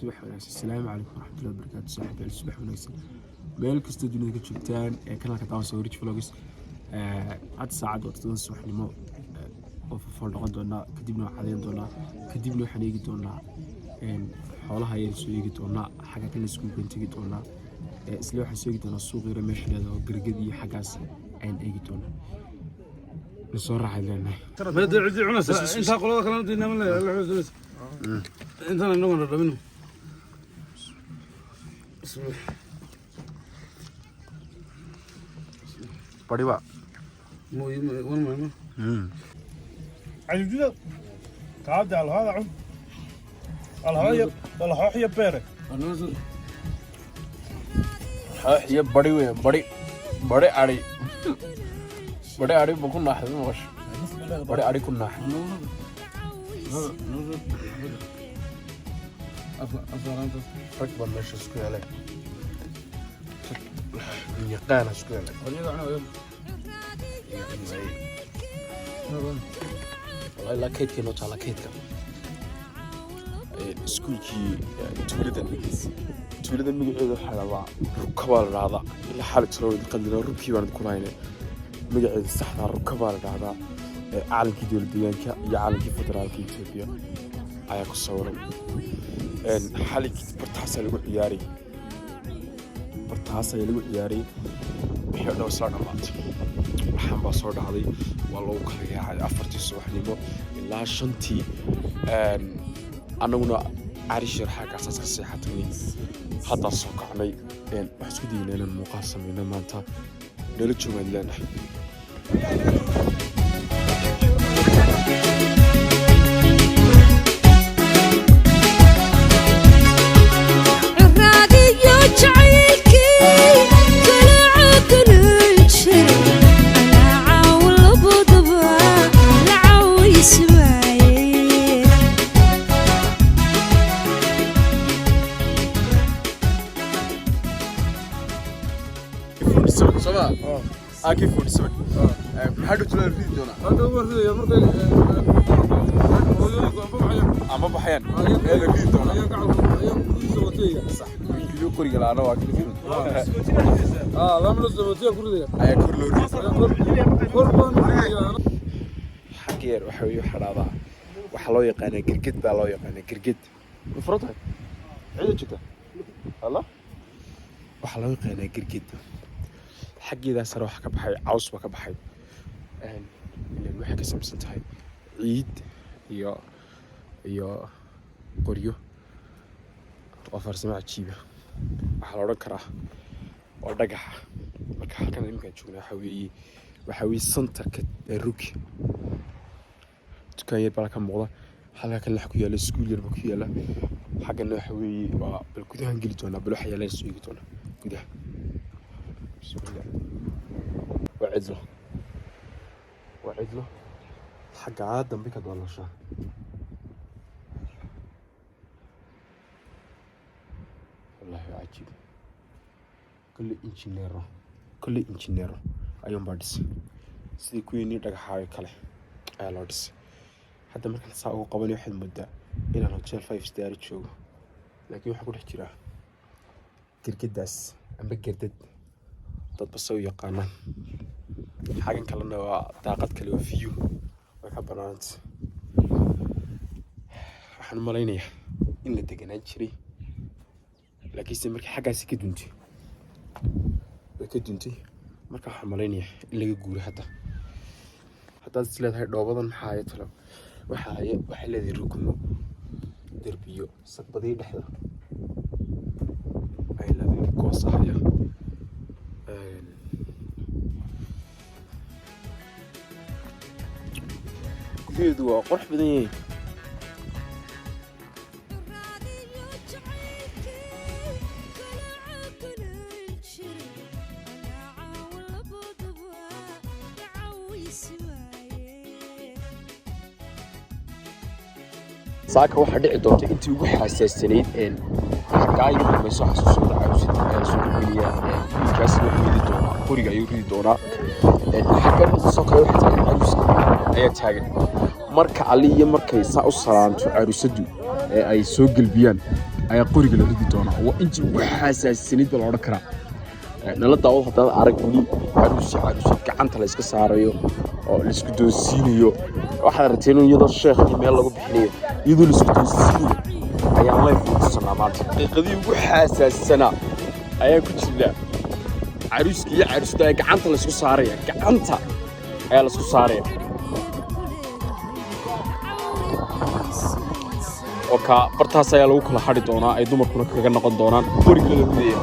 subax wanaagsan. Assalaamu calaykum waraxmatullahi wabarakaatu. Saaxiibayaal subax wanaagsan. Meel kasta dunida ka joogtaan kanaalka daawan Rich Vlogs. Had saacad oo 7 subaxnimo oo fafal noqon doona kadibna waxaan cadeyn doonaa kadibna waxaan eegi doonaa xoolaha ay soo eegi doonaa xagga kale isku tegi doonaa isla waxaan soo eegi doonaa suuqa yar meesha leedahay gargad iyo xaggaas aan eegi doonaa soo raaxay leenahay بدي عدي عناس انت قولوا كلام دينا من انت انا نقول منه بسم الله படிவா مو وين ما عجب جدا تعال على هذا عم على هذا ولا هي بيرك انا نزل ये बड़ी हुई है बड़े आड़ी बकुन ना है मश बड़े आड़ी कुन ना है فرق بين شو عليه يقانا شو عليه والله لا كيد كي نوت على كيد سكولكي تولد مجهود حلوة ركبال هذا إلا حالة سلوى قلنا ركبي بعد كوناينه مجهود استحنا ركبال هذا عالم كدول الديان يعالم كيف فدرال كي إثيوبيا عياك الصورة حالك برتحسن لقول عياري برتحسن لقول عياري بحيرنا وصلنا بعض الحين بصور هذه والله وكلها على أفرتي الصبح نيمو إلا شنتي أنا هنا عريش رحاك أساس كصيحتني هذا السوق علي وحسوا دينا لنا المقاسم هنا ما أنت نرجو من لنا أكيد فود سوي. حدو تلا ريد دونا. هذا هو يا مرقي أما بحيان. هذا ريد دونا. يا قاعد يا سوتيه صح. كيلو كوري على أنا واكل فين. لا من سوتيه كوري. أي كورلو ريد. قربان حكير وحوي حرابة. وحلو يقانا كركت بالو يقانا كركت. مفروضها. عيد جدا. الله. وحلو يقانا كركت. حقي ذا صراحة كبحي عوص وكبحي اللي الواحد كسمسنت هاي عيد يا قريو وفر سماع تشيبه وحلا ركرة ودقح مركح كان يمكن تشوفنا وحوي سنتر كروكي تكاين يبقى كم موضة حلا كان لحكوا يلا سكول يربكوا يلا حقنا حوي بالكده هنجلتونا بلوح يلا سويتونا كده بسم الله وعد له حق عاد دم بك والله شاه والله عجيب كل انجينير ايوم بادس سيدي كويني دغخاي كله اي لودس حتى markan saa ugu qaban waxay muddo inaan hotel 5 star joogo laakiin waxa ku dhex jira girgidaas amba girdad dad basoo yaqaanaan xagan kalena waa daaqad kale oo view way ka banaanad waxaan malaynayaa in la deganaan jiray laakiin markii xaggaasi ka duntay marka waxaan malaynayaa in laga guuray haddaad is leedahay dhoobadan maxaa ay talo waxay leedahay rukumo derbiyo sadbadii dhexda ay leedahay goosahaya كيدو قرح بدني saaka waxa dhici doonta intii ugu xasaasanayd xaqaayo ma soo xasuusto caawsid soo geliya kaas wax midi doona qoriga ayuu ridi doona xaqan soo kale waxa taagan caawsid ayaa taagan marka ali iyo markay saa u salaanto caawsadu ay soo galbiyaan ayaa qoriga la ridi doonaa waa intii ugu xasaasinayd baa la odhan karaa nala daawad haddaad aragni caruusi gacanta la iska saarayo oo la isku doonsiinayo waxaad aragteen iyadoo sheekh iyo meel lagu bixinayo iyadoo la isku doonsiinayo ayaan live tusanaa maanta daqiiqadii ugu xasaassanaa ayaan ku jirnaa caruuska iyo caruusta ayaa gacanta la isku saaraya gacanta ayaa la isku saaraya oo ka bartaas ayaa lagu kala xadhi doonaa ay dumarkuna kaga noqon doonaan qoriga la ridaya